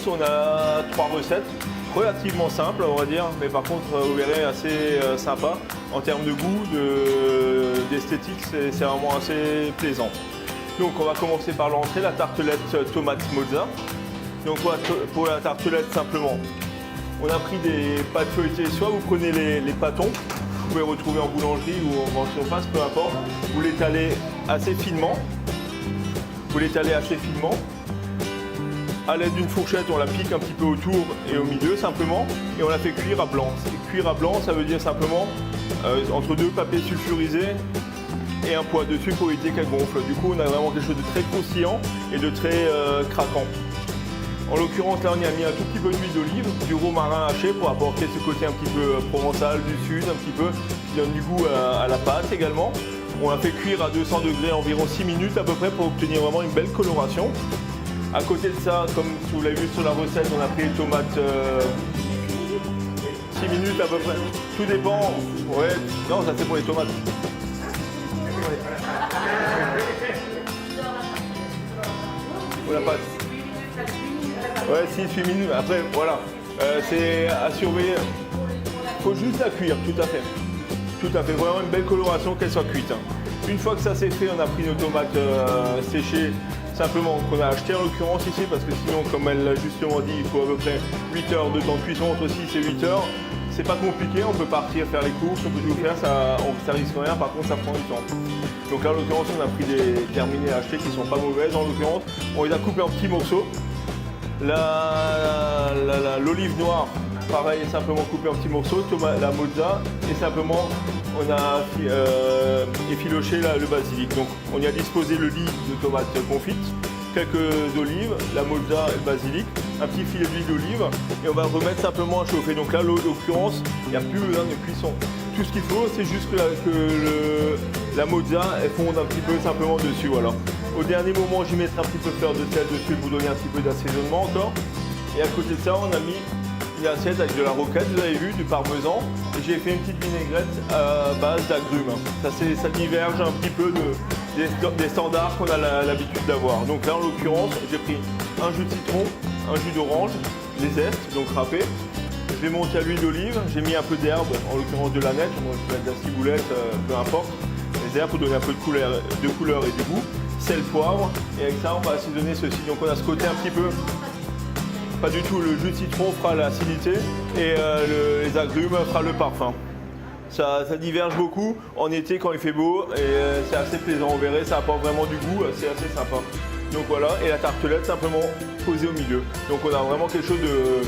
on a 3 recettes, relativement simples on va dire, mais par contre vous verrez assez sympa. En termes de goût, d'esthétique, c'est vraiment assez plaisant. Donc on va commencer par l'entrée, la tartelette tomate mozza. Donc pour la tartelette simplement, on a pris des pâtes feuilletées, soit vous prenez les pâtons, vous pouvez retrouver en boulangerie ou en grande surface, peu importe. Vous l'étalez assez finement. À l'aide d'une fourchette, on la pique un petit peu autour et au milieu simplement, et on la fait cuire à blanc. Cuire à blanc, ça veut dire simplement entre 2 papiers sulfurisés et un poids de sucre pour éviter qu'elle gonfle. Du coup, on a vraiment quelque chose de très croustillant et de très craquant. En l'occurrence, là, on y a mis un tout petit peu d'huile d'olive, du romarin haché pour apporter ce côté un petit peu provençal du sud, un petit peu, qui donne du goût à la pâte également. On la fait cuire à 200 degrés environ 6 minutes à peu près pour obtenir vraiment une belle coloration. À côté de ça, comme vous l'avez vu sur la recette, on a pris les tomates 6 minutes à peu près. Tout dépend. Ouais, non, ça c'est pour les tomates. Pour la pâte. Ouais, 6-8 minutes. Après, voilà. C'est à surveiller. Il faut juste la cuire, tout à fait. Tout à fait. Vraiment une belle coloration, qu'elle soit cuite. Une fois que ça c'est fait, on a pris nos tomates séchées, simplement qu'on a acheté en l'occurrence ici, parce que sinon, comme elle l'a justement dit, il faut à peu près 8 heures de temps de cuisson, entre 6 et 8 heures. C'est pas compliqué, on peut partir faire les courses, on peut tout faire, ça risque rien, par contre ça prend du temps. Donc là en l'occurrence on a pris des terminés à acheter qui sont pas mauvaises en l'occurrence. On les a coupés en petits morceaux. L'olive noire, pareil, simplement coupée en petits morceaux, la mozza, et simplement on a effiloché le basilic. Donc on y a disposé le lit de tomates confites, quelques olives, la mozza et le basilic, un petit filet d'huile d'olive, et on va remettre simplement à chauffer. Donc là, en l'occurrence, il n'y a plus besoin de cuisson. Tout ce qu'il faut, c'est juste que la mozza elle fonde un petit peu simplement dessus. Voilà. Au dernier moment, j'y mettrai un petit peu de fleur de sel dessus pour donner un petit peu d'assaisonnement encore. Et à côté de ça, on a mis une assiette avec de la roquette, vous avez vu, du parmesan. Et j'ai fait une petite vinaigrette à base d'agrumes. Ça diverge un petit peu des standards qu'on a l'habitude d'avoir. Donc là, en l'occurrence, j'ai pris un jus de citron, un jus d'orange, les zestes, donc râpés. Je l'ai monté à l'huile d'olive, j'ai mis un peu d'herbe, en l'occurrence de l'aneth, on peut mettre de la ciboulette, peu importe. Les herbes pour donner un peu de couleur et du goût. Sel, poivre, et avec ça, on va assaisonner ceci. Donc on a ce côté un petit peu, pas du tout, le jus de citron fera l'acidité et les agrumes fera le parfum. Ça diverge beaucoup en été quand il fait beau et c'est assez plaisant, on verrait, ça apporte vraiment du goût, c'est assez sympa. Donc voilà, et la tartelette simplement posée au milieu. Donc on a vraiment quelque chose de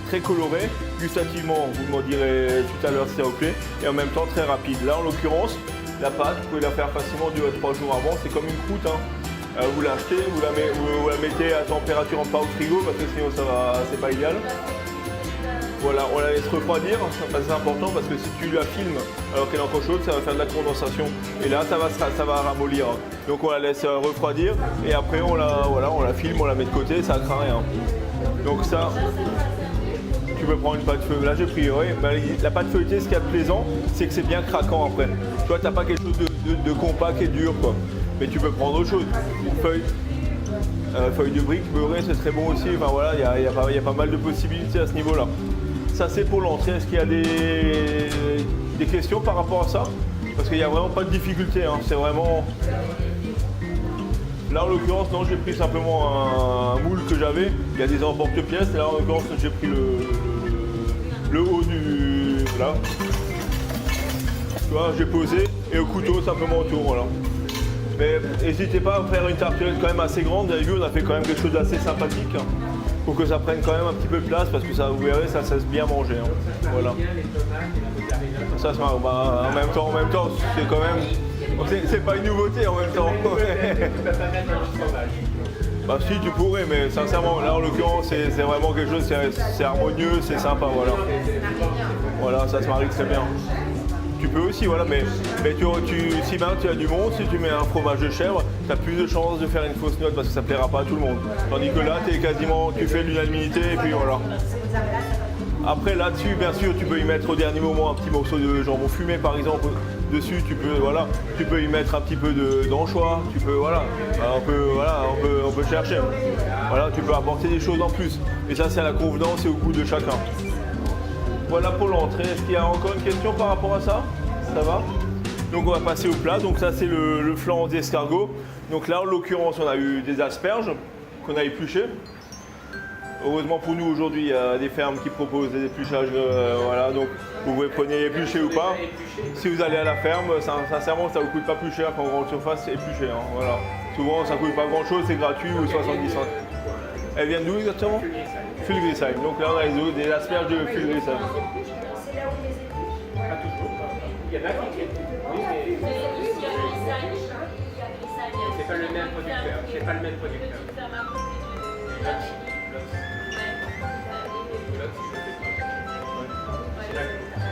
très coloré, gustativement, vous m'en direz tout à l'heure si ça vous plaît, et en même temps très rapide. Là en l'occurrence, la pâte, vous pouvez la faire facilement 2 à 3 jours avant, c'est comme une croûte. Hein. Vous l'achetez, vous la mettez à température pas au frigo parce que sinon c'est pas idéal. Voilà, on la laisse refroidir, c'est important parce que si tu la filmes alors qu'elle est encore chaude, ça va faire de la condensation et là ça va ramollir. Donc on la laisse refroidir et après on la filme, on la met de côté, ça ne craint rien. Donc ça, tu peux prendre une pâte feuilletée. Là j'ai pris, la pâte feuilletée, ce qui est plaisant, c'est que c'est bien craquant après. Toi, tu n'as pas quelque chose de compact et dur, quoi. Mais tu peux prendre autre chose. Une feuille de brique beurrée, ce serait bon aussi. Enfin voilà, il y a pas mal de possibilités à ce niveau-là. Ça, c'est pour l'entrée. Est-ce qu'il y a des questions par rapport à ça? Parce qu'il n'y a vraiment pas de difficulté. Hein. C'est vraiment... Là, en l'occurrence, non, j'ai pris simplement un moule que j'avais. Il y a des emporte-pièces. Là, en l'occurrence, j'ai pris le haut du... Là. Tu vois, j'ai posé et au couteau simplement autour, voilà. Mais n'hésitez pas à faire une tartelette quand même assez grande. Vous avez vu, on a fait quand même quelque chose d'assez sympathique. Hein, pour que ça prenne quand même un petit peu de place parce que ça, vous verrez, ça cesse bien manger. Hein. Voilà. Ça se marre. Bah, en même temps, c'est quand même... C'est pas une nouveauté en même temps. Bah si, tu pourrais, mais sincèrement, là en l'occurrence, c'est vraiment quelque chose, c'est harmonieux, c'est sympa, voilà. Voilà, ça se marie très bien. Tu peux aussi, voilà, mais si maintenant tu as du monde, si tu mets un fromage de chèvre, tu as plus de chances de faire une fausse note parce que ça plaira pas à tout le monde. Tandis que là, tu fais l'unanimité et puis voilà. Après là-dessus, bien sûr, tu peux y mettre au dernier moment un petit morceau de jambon fumé par exemple. dessus, tu peux y mettre un petit peu d'anchois, tu peux, on peut chercher. Voilà, tu peux apporter des choses en plus. Et ça, c'est à la convenance et au goût de chacun. Voilà pour l'entrée. Est-ce qu'il y a encore une question par rapport à ça? Ça va? Donc on va passer au plat. Donc ça, c'est le flan d'escargot. Donc là, en l'occurrence, on a eu des asperges qu'on a épluchées. Heureusement pour nous, aujourd'hui, il y a des fermes qui proposent des épluchages. Voilà, donc vous pouvez prendre éplucher ou pas. Si vous allez à la ferme, sincèrement, ça ne vous coûte pas plus cher qu'en grande surface, c'est épluché. Hein, voilà. Souvent, ça ne coûte pas grand-chose, c'est gratuit ou 70 centimes. Elle vient d'où exactement? Fulgrisheim. Donc là, on a des asperges de Fulgrisheim. Il y en a qui c'est pas le même producteur. C'est pas le même producteur.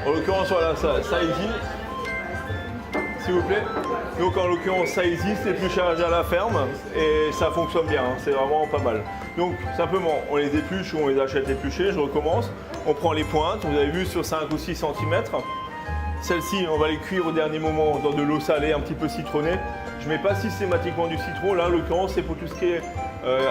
En l'occurrence, voilà, ça existe. S'il vous plaît. Donc en l'occurrence, ça existe, l'épluchage à la ferme et ça fonctionne bien, hein, c'est vraiment pas mal. Donc simplement, on les épluche ou on les achète épluchés, je recommence. On prend les pointes, vous avez vu, sur 5 ou 6 cm. Celles-ci, on va les cuire au dernier moment dans de l'eau salée un petit peu citronnée. Je ne mets pas systématiquement du citron, là en l'occurrence c'est pour tout ce qui est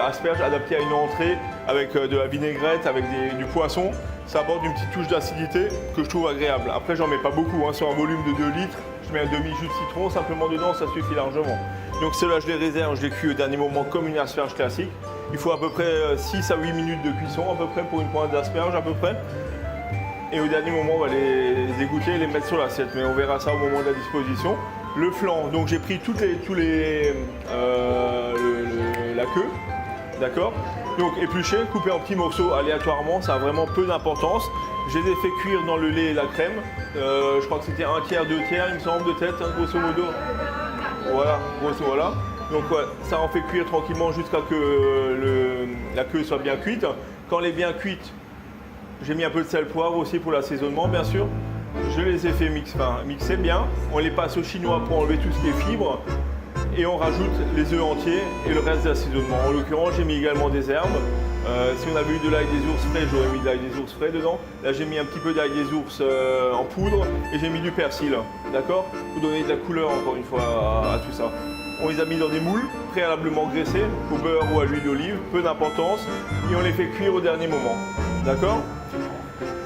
asperges adapté à une entrée avec de la vinaigrette, avec du poisson. Ça apporte une petite touche d'acidité que je trouve agréable. Après j'en mets pas beaucoup, hein, sur un volume de 2 litres, je mets un demi-jus de citron simplement dedans, ça suffit largement. Donc ceux-là je les réserve, je les cuis au dernier moment comme une asperge classique. Il faut à peu près 6 à 8 minutes de cuisson à peu près pour une pointe d'asperge à peu près. Et au dernier moment, on va les égoutter et les mettre sur l'assiette, mais on verra ça au moment de la disposition. Le flan, donc j'ai pris la queue, d'accord? Donc épluché, coupé en petits morceaux aléatoirement, ça a vraiment peu d'importance. Je les ai fait cuire dans le lait et la crème. Je crois que c'était 1/3, 2/3, il me semble, de tête, hein, grosso modo. Voilà, voilà. Donc ouais, ça en fait cuire tranquillement jusqu'à ce que la queue soit bien cuite. Quand elle est bien cuite, j'ai mis un peu de sel poivre aussi pour l'assaisonnement, bien sûr. Je les ai fait mixer bien. On les passe au chinois pour enlever tout ce qui est fibres. Et on rajoute les œufs entiers et le reste de l'assaisonnement. En l'occurrence, j'ai mis également des herbes. Si on avait eu de l'ail des ours frais, j'aurais mis de l'ail des ours frais dedans. Là, j'ai mis un petit peu d'ail des ours en poudre et j'ai mis du persil. D'accord? Pour donner de la couleur, encore une fois, à tout ça. On les a mis dans des moules préalablement graissés, au beurre ou à l'huile d'olive, peu d'importance. Et on les fait cuire au dernier moment. D'accord?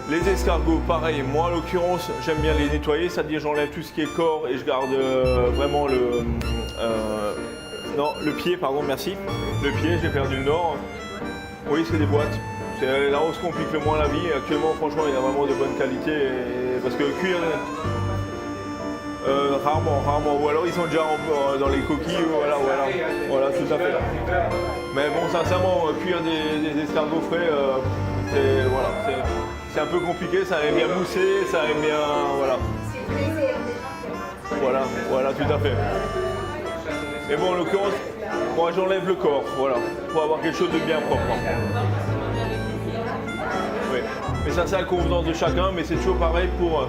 Les escargots, pareil, moi en l'occurrence, j'aime bien les nettoyer, c'est-à-dire j'enlève tout ce qui est corps et je garde vraiment le pied, pardon, merci. Le pied, j'ai perdu le nord. Oui, c'est des boîtes. C'est là où on se complique le moins la vie. Actuellement, franchement, il y a vraiment de bonne qualité. Parce que cuire, rarement. Ou alors ils sont déjà dans les coquilles, voilà, tout à fait. Mais bon, sincèrement, cuire des escargots frais, c'est un peu compliqué, ça aime bien mousser, ça aime bien, voilà, tout à fait. Mais bon, en l'occurrence, moi j'enlève le corps, voilà, pour avoir quelque chose de bien propre. Oui. Mais ça, c'est à la convenance de chacun, mais c'est toujours pareil pour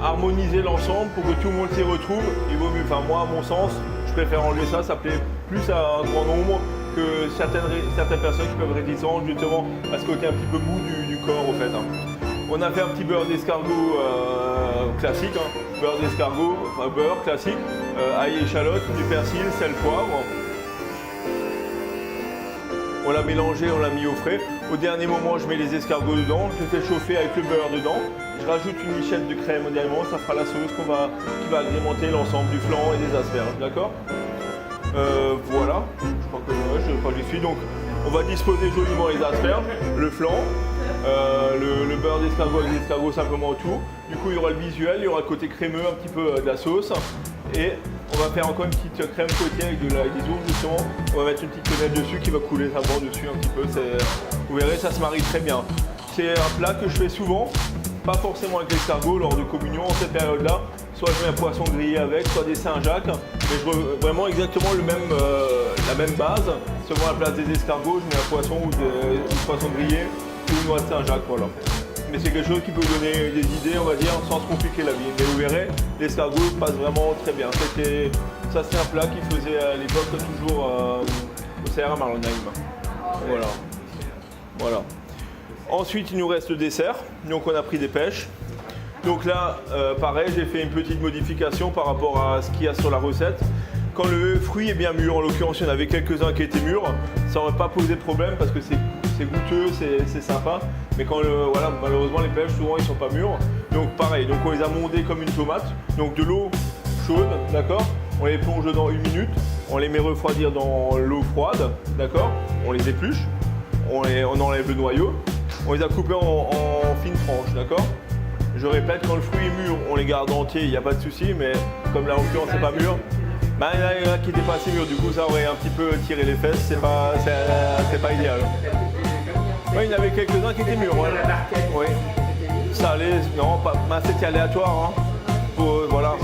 harmoniser l'ensemble, pour que tout le monde s'y retrouve. Il vaut mieux, moi, à mon sens, je préfère enlever ça, ça plaît plus à un grand nombre que certaines personnes qui peuvent être réticentes justement à ce côté un petit peu mou du corps, au fait. On a fait un petit beurre d'escargot classique, beurre d'escargot, beurre classique, ail, échalote, du persil, sel, poivre. On l'a mélangé, on l'a mis au frais. Au dernier moment, je mets les escargots dedans, je les fais chauffer avec le beurre dedans. Je rajoute une lichette de crème au dernier moment, ça fera la sauce qui va agrémenter l'ensemble du flan et des asperges, d'accord? Voilà, je crois que j'y suis. Donc, on va disposer joliment les asperges, le flan, le beurre d'escargot avec l'escargot simplement autour. Du coup, il y aura le visuel, il y aura le côté crémeux, un petit peu de la sauce. Et on va faire encore une petite crème fouettée avec des ours justement. On va mettre une petite quenelle dessus qui va couler simplement dessus un petit peu. Vous verrez, ça se marie très bien. C'est un plat que je fais souvent, pas forcément avec l'escargot lors de communion en cette période-là. Soit je mets un poisson grillé avec, soit des Saint-Jacques. Mais je veux vraiment exactement la même base. Seulement à la place des escargots, je mets un poisson ou du poisson grillé ou une noix de Saint-Jacques. Voilà. Mais c'est quelque chose qui peut donner des idées, on va dire, sans se compliquer la vie. Mais vous verrez, l'escargot passe vraiment très bien. Ça, c'est un plat qui faisait à l'époque toujours au CR Marlenheim. Voilà. Ensuite, il nous reste le dessert. Donc, on a pris des pêches. Donc là, pareil, j'ai fait une petite modification par rapport à ce qu'il y a sur la recette. Quand le fruit est bien mûr, en l'occurrence, il y en avait quelques-uns qui étaient mûrs, ça n'aurait pas posé de problème parce que c'est goûteux, c'est sympa. Mais quand voilà, malheureusement, les pêches, souvent, ils ne sont pas mûrs. Donc pareil, donc on les a mondés comme une tomate. Donc de l'eau chaude, d'accord? On les plonge dedans 1 minute, on les met refroidir dans l'eau froide, d'accord? On les épluche, on enlève le noyau, on les a coupés en fines tranches, d'accord? Je répète, quand le fruit est mûr, on les garde entiers, il n'y a pas de souci, mais comme là en l'occurrence c'est pas mûr, bah, il y en a qui n'étaient pas assez mûrs, du coup ça aurait un petit peu tiré les fesses, c'est pas idéal. Oui, il y en avait quelques-uns qui étaient mûrs, ouais. Oui. Ça allait, non, pas, bah, c'était aléatoire, hein. Voilà.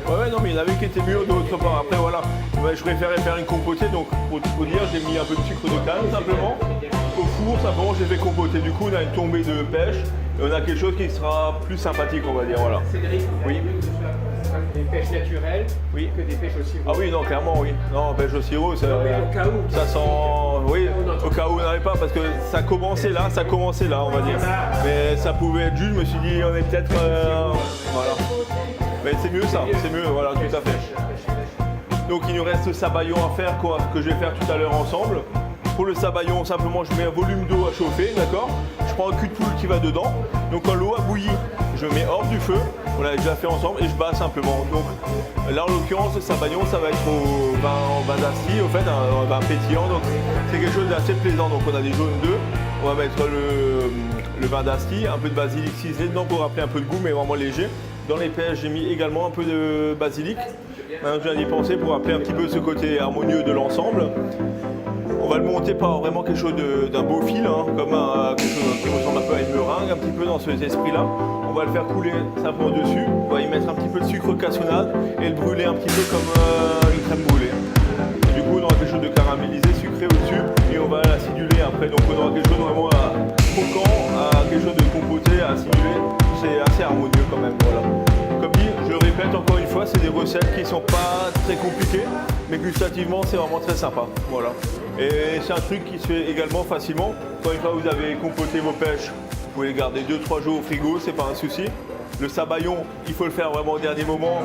Ouais, non, mais il y en avait qui étaient mûrs, d'autres pas. Après, voilà, je préférais faire une compotée, donc pour dire, j'ai mis un peu de sucre de canne simplement. Au four, simplement, j'ai fait compoter. Du coup, on a une tombée de pêche et on a quelque chose qui sera plus sympathique, on va dire. Voilà. Cédric, oui. Des pêches naturelles, oui. Que des pêches au sirop. Ah oui, non, clairement, oui. Non, pêche au sirop, ça, au cas où. Ça sent. Oui, au cas où on n'avait pas, parce que ça commençait là, on va dire. Mais ça pouvait être juste, je me suis dit, on est peut-être. Voilà. Mais c'est mieux ça, c'est mieux, voilà, tout à fait. Donc il nous reste le sabayon à faire, que je vais faire tout à l'heure ensemble. Pour le sabayon, simplement, je mets un volume d'eau à chauffer, d'accord? Je prends un cul de poule qui va dedans. Donc quand l'eau a bouilli, je mets hors du feu. On l'a déjà fait ensemble et je bats simplement. Donc là, en l'occurrence, le sabayon, ça va être au vin d'Asti, au fait, un vin pétillant. Donc c'est quelque chose d'assez plaisant. Donc on a des jaunes d'œufs. On va mettre le vin d'Asti, un peu de basilic ciselé dedans pour rappeler un peu de goût, mais vraiment léger. Dans les pêches, j'ai mis également un peu de basilic. Maintenant, je viens d'y penser pour rappeler un petit peu ce côté harmonieux de l'ensemble. On va le monter par vraiment quelque chose d'un beau fil, hein, comme quelque chose qui ressemble un peu à une meringue, un petit peu dans cet esprit-là. On va le faire couler simplement dessus. On va y mettre un petit peu de sucre cassonade et le brûler un petit peu comme une crème brûlée. Du coup, on aura quelque chose de caramélisé, sucré au-dessus et on va l'aciduler après. Donc, on aura quelque chose vraiment croquant, quelque chose de compoté, acidulé. C'est assez harmonieux quand même, voilà. Comme dit, je le répète encore une fois, c'est des recettes qui ne sont pas très compliquées, mais gustativement, c'est vraiment très sympa, voilà. Et c'est un truc qui se fait également facilement. Quand une fois vous avez compoté vos pêches, vous pouvez les garder 2-3 jours au frigo, c'est pas un souci. Le sabayon, il faut le faire vraiment au dernier moment,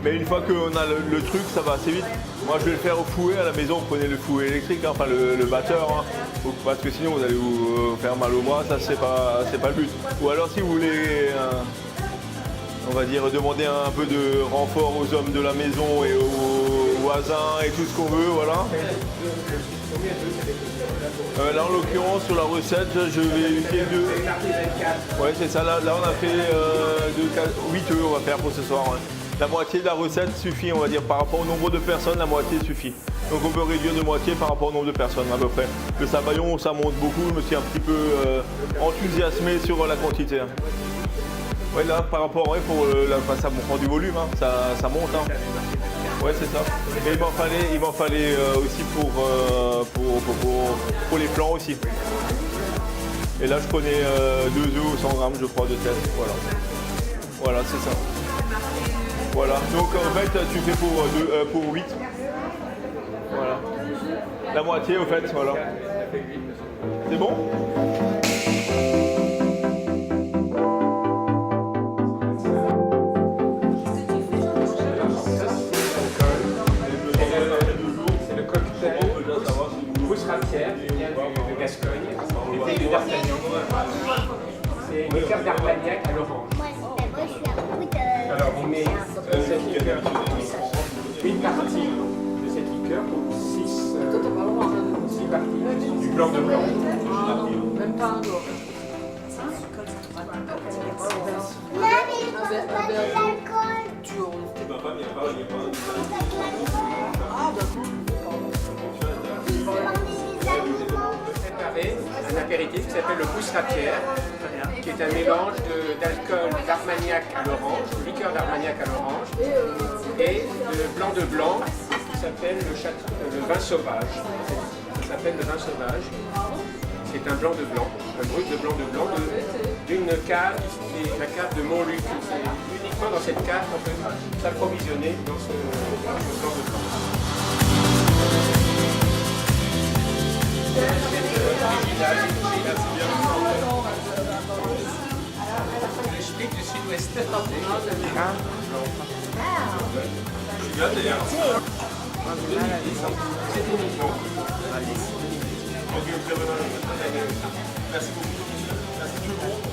mais une fois qu'on a le truc, ça va assez vite. Moi, je vais le faire au fouet à la maison, vous prenez le fouet électrique, hein, enfin le batteur, hein, parce que sinon vous allez vous faire mal au bras, ça c'est pas le but. Ou alors si vous voulez, on va dire, demander un peu de renfort aux hommes de la maison et aux voisins et tout ce qu'on veut, voilà. Là en l'occurrence sur la recette, je vais utiliser 2. Ouais, c'est ça, là on a fait 8 œufs on va faire pour ce soir. Ouais. La moitié de la recette suffit, on va dire, par rapport au nombre de personnes, la moitié suffit. Donc on peut réduire de moitié par rapport au nombre de personnes à peu près. Le sabayon, ça monte beaucoup, je me suis un petit peu enthousiasmé sur la quantité. Ouais, là par rapport, ouais, ça prend du volume, hein, ça monte. Hein. Ouais, c'est ça. Mais il m'en fallait aussi pour les plans aussi. Et là, je prenais 2 œufs au 100 grammes, je crois, de tête. Voilà. Voilà, c'est ça. Voilà. Donc, en fait, tu fais pour 8. Voilà. La moitié, au fait, voilà. C'est bon ? Qui vient de Gascogne, des pays de d'Artagnan. C'est une liqueur d'Armagnac à l'orange. Alors on met cette liqueur, une partie de cette liqueur, donc 6 parties du blanc de blanc. Même pas un doigt. Ah d'accord. Préparer un apéritif qui s'appelle le Pousse-Ratière, qui est un mélange d'alcool d'Armagnac à l'orange, de liqueur d'Armagnac à l'orange, et de blanc qui s'appelle le vin sauvage. Ça s'appelle le vin sauvage. C'est un blanc de blanc, un brut de blanc d'une cave, qui est la cave de Montluc. C'est uniquement dans cette cave qu'on peut s'approvisionner dans ce blanc de blanc. Ah, Je suis gâté, hein. on a du mal à descendre. Ok, très bonne année. Merci beaucoup. Merci tout le monde.